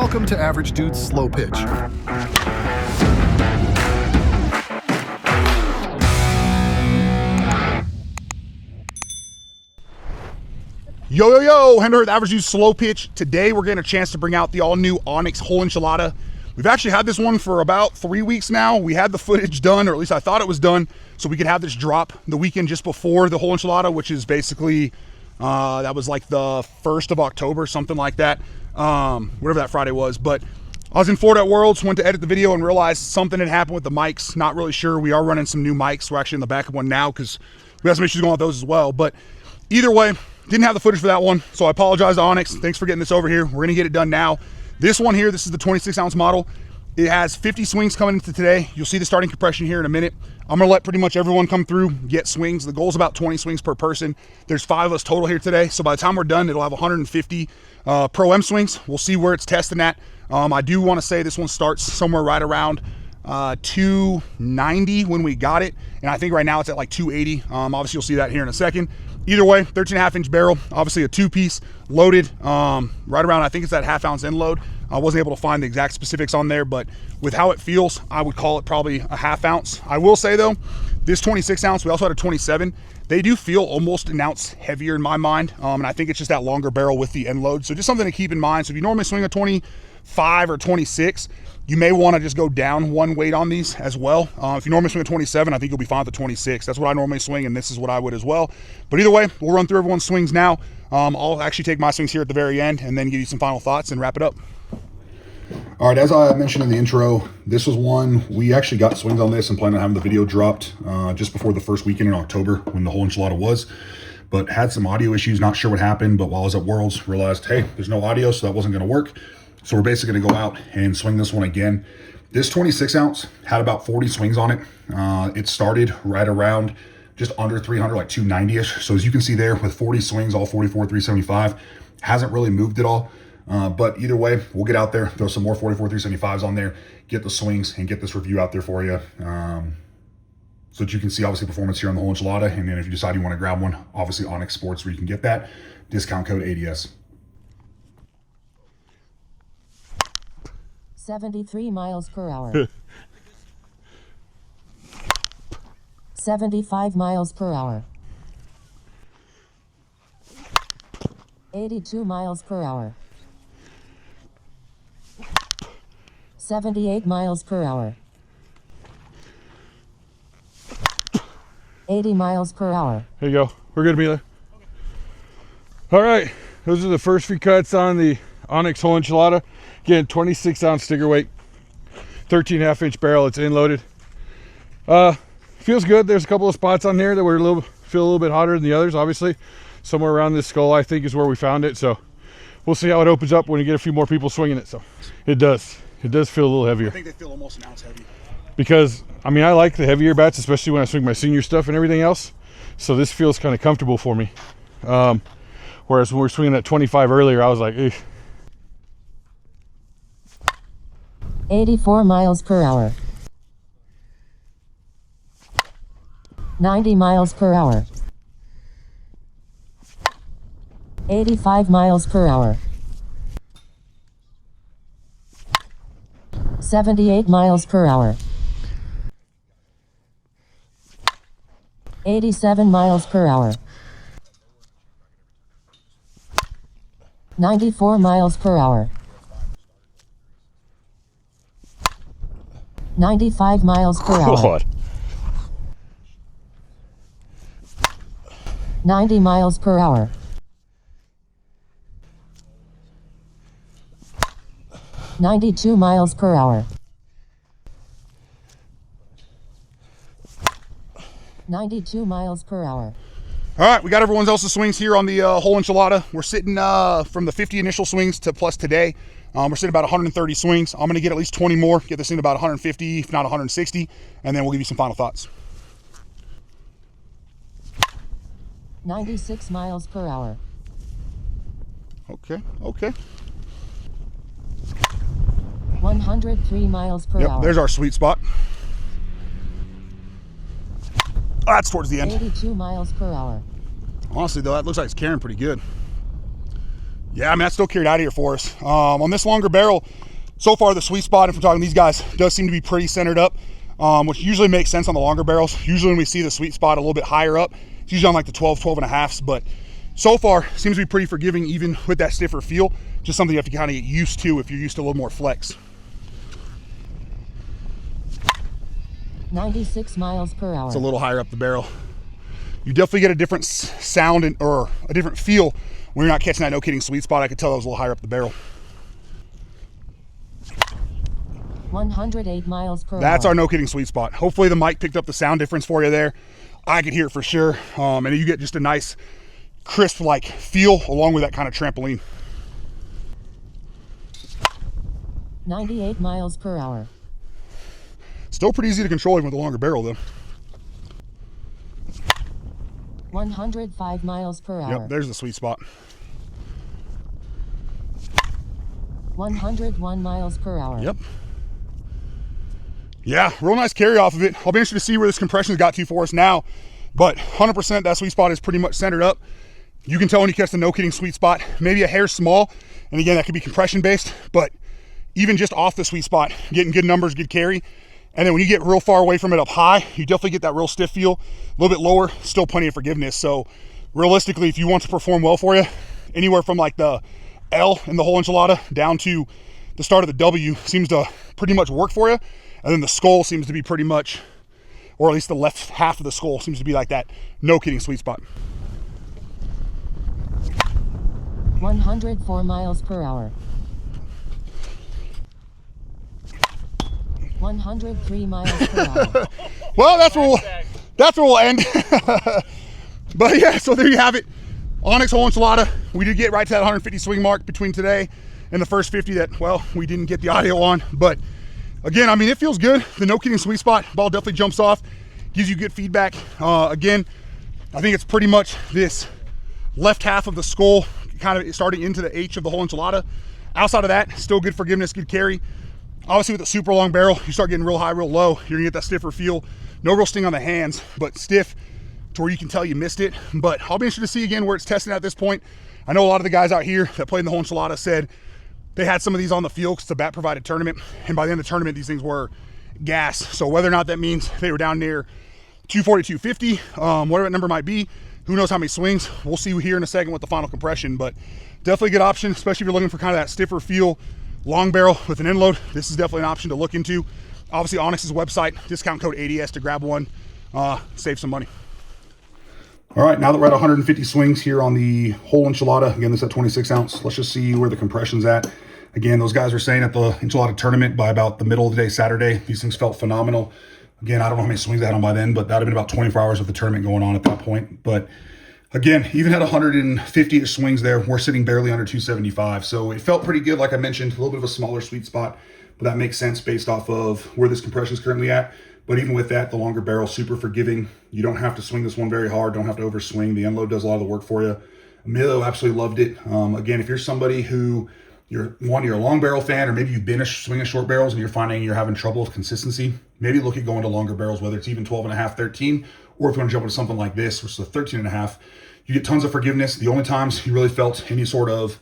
Welcome to Average Dude's Slow Pitch. Yo, Henry with Average Dude's Slow Pitch. Today we're getting a chance to bring out the all-new Onyx whole enchilada. We've actually had this one for about 3 weeks now. We had the footage done, or at least I thought it was done, so we could have this drop the weekend just before the whole enchilada, which is basically, that was like the 1st of October, something like that, whatever that Friday was. But I was in Florida at Worlds, went to edit the video and realized something had happened with the mics. Not really sure. We are running some new mics. We're actually in the back of one now because we have some issues going with those as well. But either way, didn't have the footage for that one, so I apologize to Onyx. Thanks for getting this over here. We're gonna get it done now. This one here, this is the 26-ounce model. It has 50 swings coming into today. You'll see the starting compression here in a minute. I'm gonna let pretty much everyone come through, get swings. The goal is about 20 swings per person. There's 5 of us total here today, so by the time we're done, it'll have 150 Pro M swings. We'll see where it's testing at. I do wanna say this one starts somewhere right around 290 when we got it, and I think right now it's at like 280. Obviously you'll see that here in a second. Either way, 13.5-inch barrel, obviously a 2-piece, loaded right around, I think it's that half-ounce end load. I wasn't able to find the exact specifics on there, but with how it feels, I would call it probably a half-ounce. I will say though, this 26-ounce, we also had a 27. They do feel almost an ounce heavier in my mind, and I think it's just that longer barrel with the end load. So just something to keep in mind. So if you normally swing a 25 or 26, you may want to just go down one weight on these as well. If you normally swing a 27, I think you'll be fine with the 26. That's what I normally swing, and this is what I would as well. But either way, we'll run through everyone's swings now. I'll actually take my swings here at the very end and then give you some final thoughts and wrap it up. All right, as I mentioned in the intro, this was one, we actually got swings on this and planned on having the video dropped just before the first weekend in October when the whole enchilada was, but had some audio issues, not sure what happened, but while I was at Worlds, realized, hey, there's no audio, so that wasn't gonna work. So we're basically gonna go out and swing this one again. This 26-ounce had about 40 swings on it. It started right around just under 300, like 290-ish. So as you can see there, with 40 swings, all 44, 375, hasn't really moved at all. But either way, we'll get out there, throw some more 44, 375s on there, get the swings, and get this review out there for you. So that you can see, obviously, performance here on the whole enchilada. And then if you decide you want to grab one, obviously Onyx Sports, where you can get that. Discount code ADS. 73 miles per hour. 75 miles per hour. 82 miles per hour. 78 miles per hour. 80 miles per hour. There you go. We're good, Mila. All right. Those are the first few cuts on the Onyx whole enchilada. Again, 26-ounce sticker weight, 13.5-inch barrel. It's in loaded. Feels good. There's a couple of spots on here that were feel a little bit hotter than the others. Obviously, somewhere around this skull, I think, is where we found it. So we'll see how it opens up when we get a few more people swinging it. So it does feel a little heavier. I think they feel almost an ounce heavy. Because, I mean, I like the heavier bats, especially when I swing my senior stuff and everything else. So this feels kind of comfortable for me. Whereas when we were swinging at 25 earlier, I was like, eh. 84 miles per hour. 90 miles per hour. 85 miles per hour. 78 miles per hour. 87 miles per hour. 94 miles per hour. 95 miles per hour. God. 90 miles per hour. 92 miles per hour. 92 miles per hour. All right, we got everyone else's swings here on the whole enchilada. We're sitting from the 50 initial swings to plus today. We're sitting about 130 swings. I'm gonna get at least 20 more, get this thing to about 150, if not 160, and then we'll give you some final thoughts. 96 miles per hour. Okay. 103 miles per hour. There's our sweet spot. That's towards the end. 82 miles per hour. Honestly, though, that looks like it's carrying pretty good. Yeah, I mean, that's still carried out of here for us. On this longer barrel, so far the sweet spot, if we're talking these guys, does seem to be pretty centered up, which usually makes sense on the longer barrels. Usually when we see the sweet spot a little bit higher up, it's usually on like the 12 and a halfs, but so far seems to be pretty forgiving even with that stiffer feel. Just something you have to kind of get used to if you're used to a little more flex. 96 miles per hour. It's a little higher up the barrel. You definitely get a different sound or a different feel when you're not catching that no kidding sweet spot. I could tell that was a little higher up the barrel. 108 miles per hour. That's our no kidding sweet spot. Hopefully the mic picked up the sound difference for you there. I could hear it for sure. And you get just a nice crisp like feel along with that kind of trampoline. 98 miles per hour. Still pretty easy to control even with a longer barrel though. 105 miles per hour. Yep, there's the sweet spot. 101 miles per hour. Yep. Yeah, real nice carry off of it. I'll be interested to see where this compression's got to for us now, but 100% that sweet spot is pretty much centered up. You can tell when you catch the no kidding sweet spot, maybe a hair small, and again, that could be compression based, but even just off the sweet spot, getting good numbers, good carry. And then when you get real far away from it up high, you definitely get that real stiff feel. A little bit lower, still plenty of forgiveness. So realistically, if you want to perform well for you, anywhere from like the L in the whole enchilada down to the start of the W seems to pretty much work for you. And then the skull seems to be pretty much, or at least the left half of the skull seems to be like that no kidding sweet spot. 104 miles per hour. 103 miles per hour. Well, that's where we'll end. But yeah, so there you have it. Onyx whole enchilada. We did get right to that 150 swing mark between today and the first 50 that, well, we didn't get the audio on. But again, I mean, it feels good. The no kidding sweet spot ball definitely jumps off, gives you good feedback. Again, I think it's pretty much this left half of the skull kind of starting into the H of the whole enchilada. Outside of that, still good forgiveness, good carry. Obviously with a super long barrel, you start getting real high, real low, you're gonna get that stiffer feel. No real sting on the hands, but stiff to where you can tell you missed it. But I'll be interested to see again where it's testing at this point. I know a lot of the guys out here that played in the whole enchilada said they had some of these on the field because it's a bat provided tournament. And by the end of the tournament, these things were gas. So whether or not that means they were down near 240, 250, whatever that number might be, who knows how many swings. We'll see here in a second with the final compression, but definitely a good option, especially if you're looking for kind of that stiffer feel. Long barrel with an end load, this is definitely an option to look into. Obviously Onyx's website, discount code ADS to grab one, save some money. All right, now that we're at 150 swings here on the whole enchilada, again, this is at 26 ounce. Let's just see where the compression's at. Again, those guys were saying at the enchilada tournament by about the middle of the day, Saturday, these things felt phenomenal. Again, I don't know how many swings I had on by then, but that'd have been about 24 hours of the tournament going on at that point. But again, even at 150 swings there, we're sitting barely under 275. So it felt pretty good. Like I mentioned, a little bit of a smaller sweet spot, but that makes sense based off of where this compression is currently at. But even with that, the longer barrel, super forgiving. You don't have to swing this one very hard. Don't have to overswing. The end load does a lot of the work for you. Emilio absolutely loved it. Again, if you're somebody who you're a long barrel fan, or maybe you've been swinging short barrels and you're finding you're having trouble with consistency, maybe look at going to longer barrels, whether it's even 12 and a half, 13, or if you want to jump into something like this, which is a 13 and a half, you get tons of forgiveness. The only times you really felt any sort of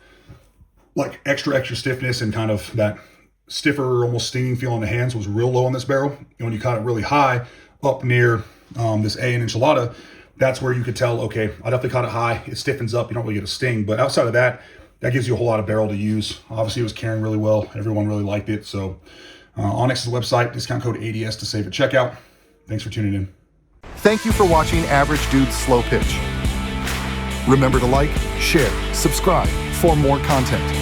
like extra stiffness and kind of that stiffer, almost stinging feel in the hands was real low on this barrel. And when you caught it really high up near this A in enchilada, that's where you could tell, okay, I definitely caught it high. It stiffens up. You don't really get a sting. But outside of that, that gives you a whole lot of barrel to use. Obviously, it was carrying really well. Everyone really liked it. So Onyx's website, discount code ADS to save at checkout. Thanks for tuning in. Thank you for watching Average Dude's Slow Pitch. Remember to like, share, subscribe for more content.